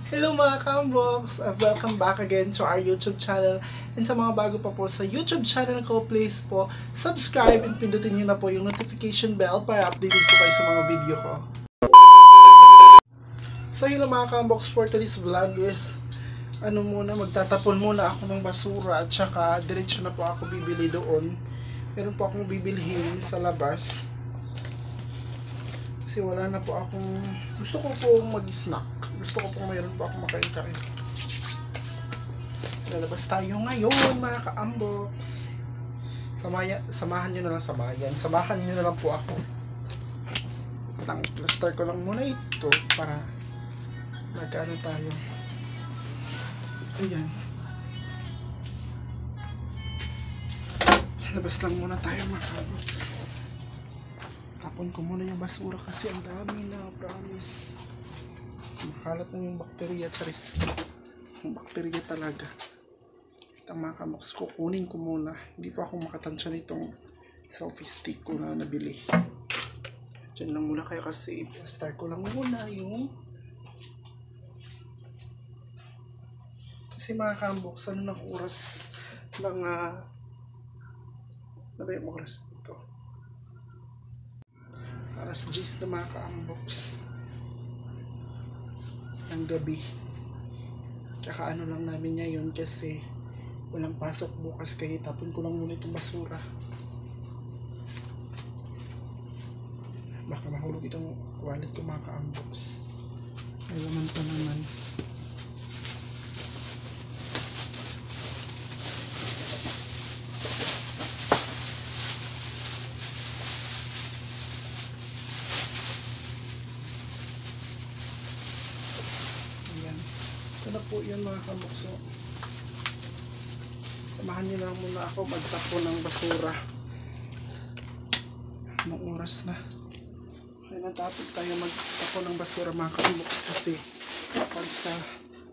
Hello mga Kambox! Welcome back again to our YouTube channel. And sa mga bago pa po sa YouTube channel ko, please po subscribe and pindutin nyo na po yung notification bell para updated po kayo sa mga video ko. So hello mga Kambox, for today's vlog is magtatapon muna ako ng basura at saka diretso na po ako bibili doon. Meron po akong bibilhin sa labas. Kasi wala na po akong, gusto ko pong mag-snack. Gusto ko pong mayroon po akong makain-kain. Lalabas tayo ngayon mga ka-unbox. Samahan nyo na lang sa bayan. Samahan nyo na lang po ako. Plaster ko lang muna ito para magkano tayo. Ayan. Labas lang muna tayo mga ka-unbox. Tapon ko muna yung basura kasi ang dami na, promise. Makalat na yung bakterya, charis. Yung bakterya talaga. Ito mga Kambox, kukunin ko muna. Hindi pa ako makatansya nitong selfie stick ko na nabili. Diyan lang muna kayo kasi start ko lang muna yung kasi mga Kambox, ano ng oras mga ano ba yung oras dito? Alas 10 na mga ka-unbox ng gabi. Tsaka ano lang namin ngayon kasi walang pasok bukas kaya tapon ko lang muna itong basura. Baka mahulog itong wallet ko mga ka-unbox. May laman pa naman. Ito na po yun mga Kambox. Samahan nyo lang muna ako magtapo ng basura. Anong oras na? Kaya natapos tayo magtapo ng basura mga Kambox kasi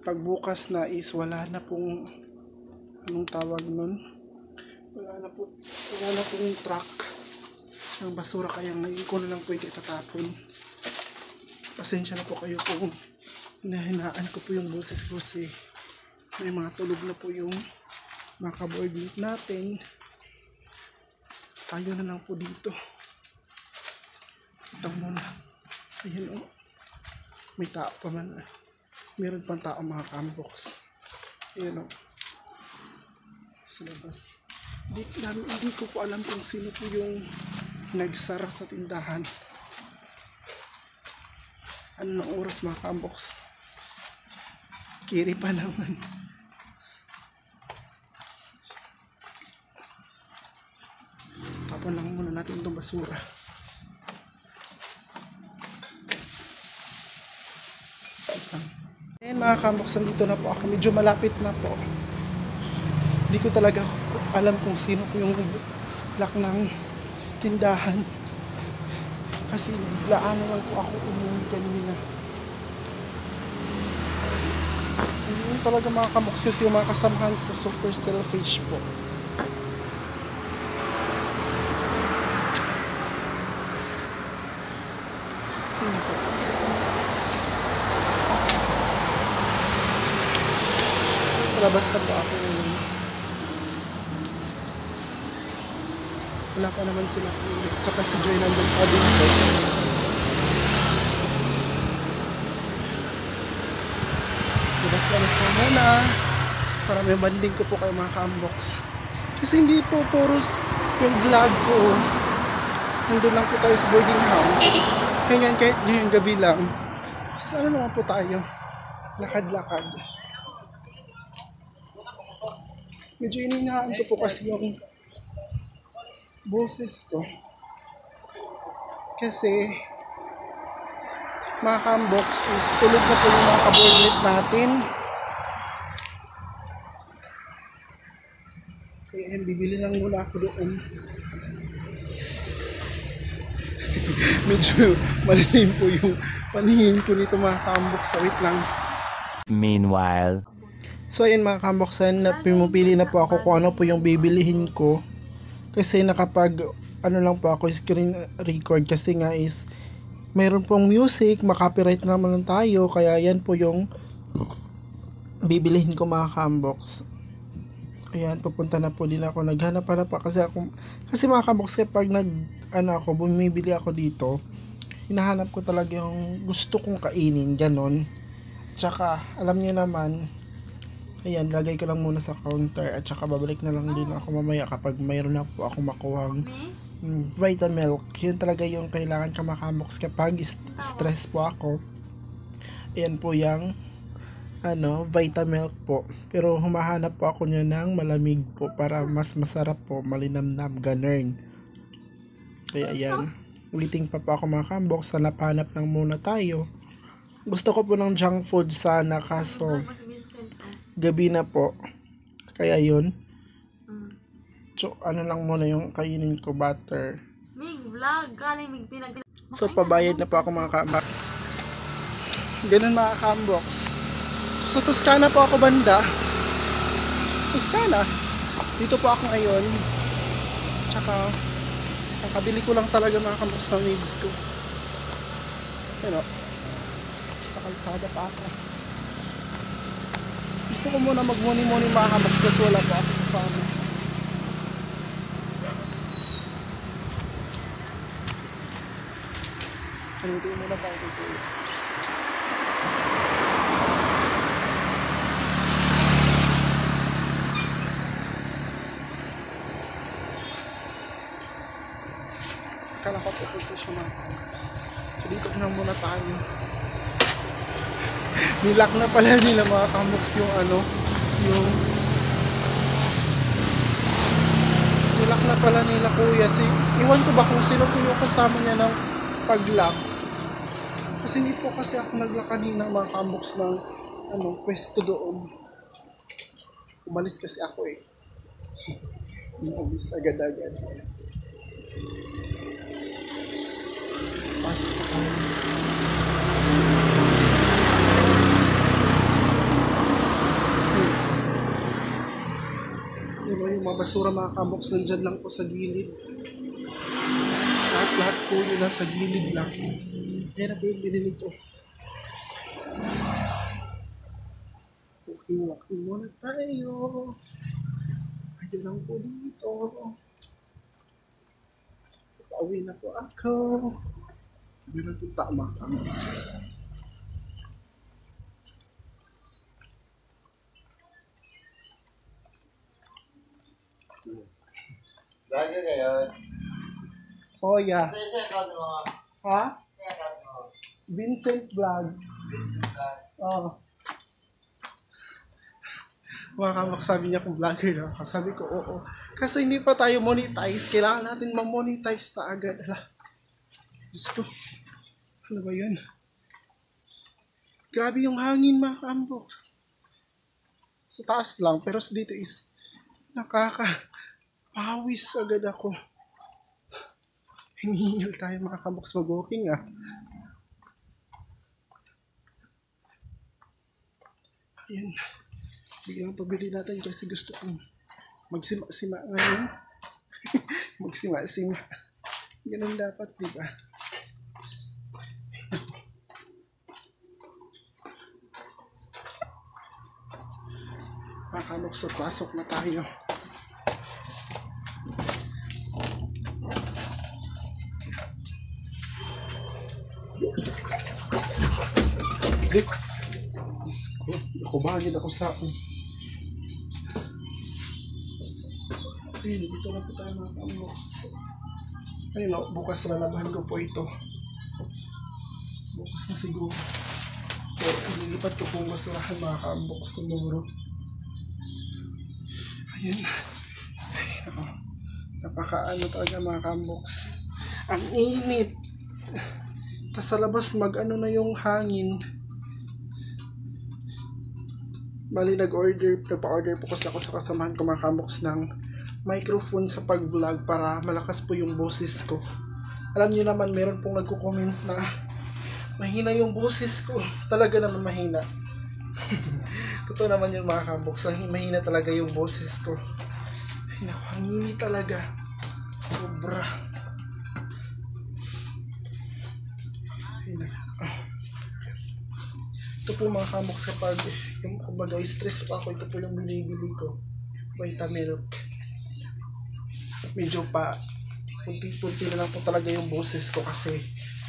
pagbukas na is wala na pong anong tawag nun? Wala na pong truck ng basura kaya ngayon ko na lang pwede tatapon. Pasensya na po kayo kung hinahinaan ko po yung boses ko kasi may mga tulog na po yung mga ka-board meet natin. Tayo na lang po dito. Ito muna. Ayan o. May tao pa man. Meron pang tao mga Kambox. Ayan o. Sa labas. Hindi ko po alam kung sino po yung nagsara sa tindahan. Ano ng oras mga Kambox? Kiri pa naman. Tapon lang muna natin itong basura. Ayan mga Kambox, nandito na po ako. Medyo malapit na po. Hindi ko talaga alam kung sino po yung lock ng tindahan. Kasi biglaan na lang po ako umuwi kanina. Hindi talaga mga Kambox yung mga kasamahan ko super selfish po. Sa labas na po ako ngayon. Wala pa naman sila ulit. Tsaka si Joy nandun pa dito. Labas-labas na muna para may banding ko po kayo mga Kambox. Kasi hindi po puros yung vlog ko. Nandun lang po tayo sa boarding house. Ganyan kahit ngayong gabi lang. Sana naman po tayo. Lakad-lakad. Medyo ininahan ko po kasi yung boses ko. Kasi mga Kambox is tulog na po yung mga ka-boardmate natin. Kaya bibili lang muna ako doon. Medyo malilim po yung paningin ko nito mga Kambox. Wait lang. Meanwhile. So ayun mga Kambox, pumipili na po ako kung ano po yung bibilihin ko. Kasi nakapag lang po ako screen record kasi nga is mayroon pong music, makapiright naman lang tayo, kaya yan po yung bibilihin ko mga kamboks. Ayan, pupunta na po din ako. Naghanap na pa kasi mga kamboks, kapag bumibili ako dito, hinahanap ko talaga yung gusto kong kainin, ganon. Tsaka, alam niyo naman, ayan, lagay ko lang muna sa counter at tsaka babalik na lang din ako mamaya kapag mayroon na po ako makuhang Vitamilk. Yun talaga yung kailangan ka mga kamboks kapag stress po ako. Ayan po yung Vitamilk po. Pero humahanap po ako niya ng malamig po para mas masarap po, malinamnam, ganun. Kaya ayan, waiting pa po ako mga kamboks. Hanap-hanap lang muna tayo. Gusto ko po ng junk food sana kaso gabi na po. Kaya yun. So, lang muna yung kainin ko, butter. So, pabayad na po ako mga kamboks. Ganun mga kamboks. Sa Toscana po ako banda. Toscana. Dito po ako ngayon. Tsaka, kakabili ko lang talaga mga kamboks ng needs ko. Ano? Sa kalsada pa ako. Gusto ko muna mag-money mga kamboks kasi wala pa ako sa family. Ano ito muna pa ako ito. Kala ko po ito siya mga kamboks. So dito na muna tayo. Nilak na pala nila mga kamboks yung nilak na pala nila kuya. Iwan ko ba kung sino po yung kasama niya ng pag-lock. Kasi hindi po kasi ako nag-lock kanina mga kamboks ng pwesto doon. Umalis kasi ako eh. Umalis agad-agad. Pasok po tayo. Yung mga basura mga kamboks nandyan lang po sa gilid. Lahat po yun nasa gilid lang. Kaya na po yung binili ko. Walking muna tayo. Pwede lang po dito. Pauwi na po ako. Meron po tama kamboks. Lagi ngayon. Oh yeah. Sa account mo. Ha? Sa account mo. Vincent Vlog. Vincent Vlog. Oh. Mga kamboks, sabi niya kung vlogger na ako. Sabi ko, oo. Kasi hindi pa tayo monetize. Kailangan natin ma-monetize na agad. Diyos ko. Ano ba yun? Grabe yung hangin mga kamboks. Sa taas lang. Pero dito is nakaka-pawis agad ako. Hingingil tayo mga kamboks. Mag-walking ah. Ayan. Biglang pabili natin kasi gusto kong magsima-sima ngayon. Magsima-sima. Ganun dapat, di ba? Makamok sa pasok na tayo. Dik! Isko, nakubagid ako sa akin. Ayun, dito na po tayo mga kamboks. Ayun o, bukas lalabahan ko po ito. Bukas na siguro. Pero ililipat ko po masalahan mga kamboks tomorrow. Ayun. Ayun ako. Napakaano talaga mga kamboks. Ang init. Tas sa labas na yung hangin. Bali nagpa-order po kasi ako sa kasamahan ko mga kamboks ng microphone sa pag-vlog para malakas po yung boses ko. Alam niyo naman, meron pong nagko-comment na mahina yung boses ko. Talaga naman mahina. Totoo naman yung mga kamboks. Mahina talaga yung boses ko. Ay naku, hangini talaga. Sobra. Ay naku. Ito po mga kamoks kapag yung kumbaga stress pa ako, ito po yung binibili ko. Vitamilk. Medyo pa punti-punti na lang po talaga yung boses ko kasi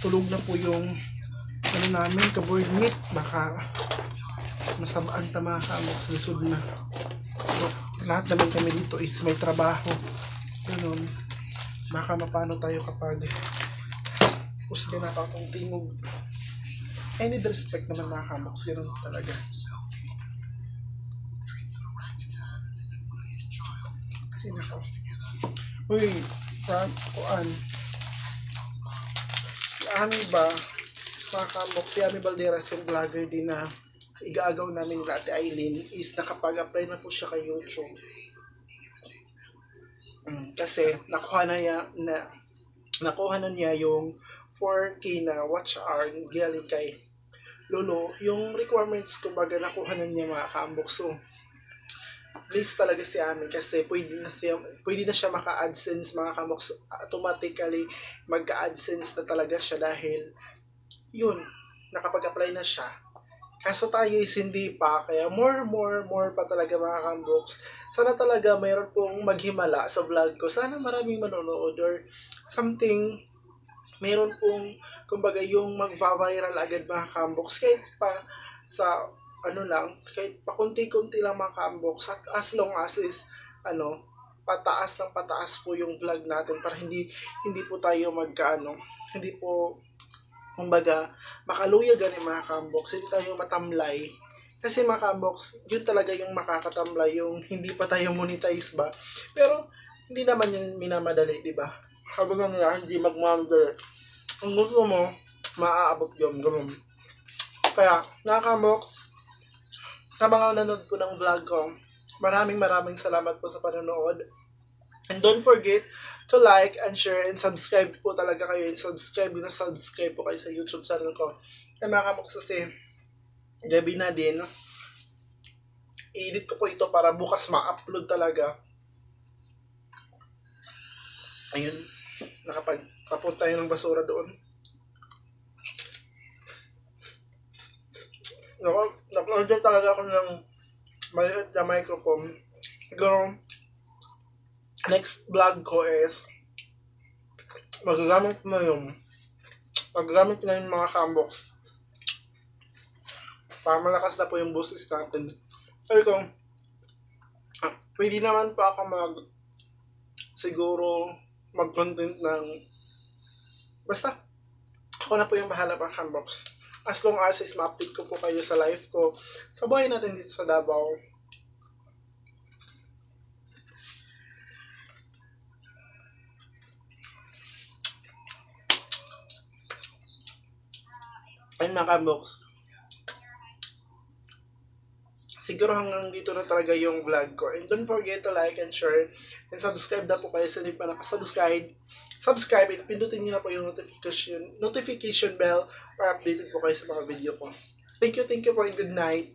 tulog na po yung ano namin, ka-board meet. Baka masabaan ta mga kamoks, lisod na. So, lahat naman kami dito is may trabaho. Ganun. Baka mapano tayo kapag usga na pa akong tingog. I need respect naman mga kamoks. Yun talaga. Sino ko? Uy, kuan. Si Ami ba? Mga kamoks, si Ami Balderas yung vlogger din na igaagaw namin nila Ate Aileen is nakapag-apply na po siya kay YouTube. Kasi nakuha na niya yung 4K na watch hour galing kay Lolo. Yung requirements kumbaga nakuha na niya mga kamoks. So, please talaga si Ami kasi pwede na siya maka-AdSense mga kamoks. Automatically magka-AdSense na talaga siya dahil yun, nakapag-apply na siya. Kaso tayo is hindi pa, kaya more pa talaga mga kamoks. Sana talaga mayroon pong maghimala sa vlog ko. Sana maraming manonood or something. Mayroon pong, kumbaga, yung magva-viral agad mga kamoks. Kahit pa sa, kahit pa kunti-kunti lang mga kamoks. As long as is, pataas ng pataas po yung vlog natin para hindi po tayo hindi po, kumbaga, makaluya gani mga kamoks, hindi tayo matamlay. Kasi mga kamoks, yun talaga yung makakatamlay, yung hindi pa tayo monetize ba. Pero, hindi naman yung minamadali, di ba? Habang nga, hindi magmamadali. Kung gusto mo, maaabot yun. Ganun. Kaya, mga kamoks, sa mga nanonood po ng vlog ko, maraming salamat po sa panonood. And don't forget to like and share and subscribe po talaga kayo. And subscribe po kayo sa YouTube channel ko. Kaya mga kamoks kasi, gabi na din, i-edit ko po ito para bukas ma-upload talaga. Ayun, nakapagpapun tayo ng basura doon. Nag-order talaga ako ng maliit na microphone. Siguro, next vlog ko is magagamit na yung mga kamoks para malakas na po yung boses natin. Sabi ko, pwede naman pa ako siguro mag-content ng basta ako na po yung bahala pa kamoks. As long as is ma-update ko po kayo sa life ko sa buhay natin dito sa Davao. Ayun mga kamoks, siguro hanggang dito na talaga yung vlog ko. And don't forget to like and share and subscribe na po kayo sa hindi pa nakasubscribe. Subscribe and pindutin nyo na po yung notification bell para updated po kayo sa mga video ko. Thank you po and good night.